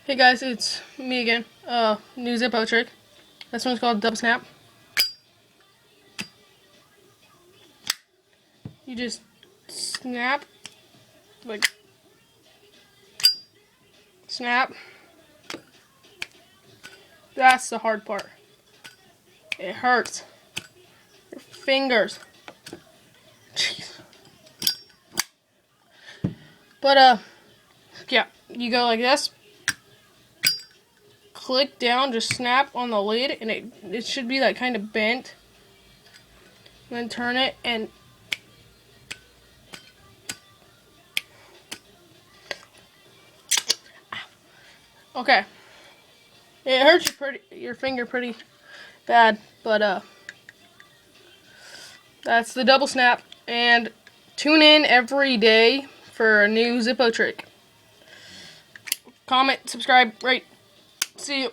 Hey guys, it's me again. New Zippo trick. This one's called double snap. You just snap, like, snap. That's the hard part. It hurts. Your fingers. Jeez. But, yeah, you go like this. Click down, just snap on the lid, and it should be like kind of bent. And then turn it, and okay, it hurts your finger pretty bad, but that's the double snap. And tune in every day for a new Zippo trick. Comment, subscribe, rate. See you.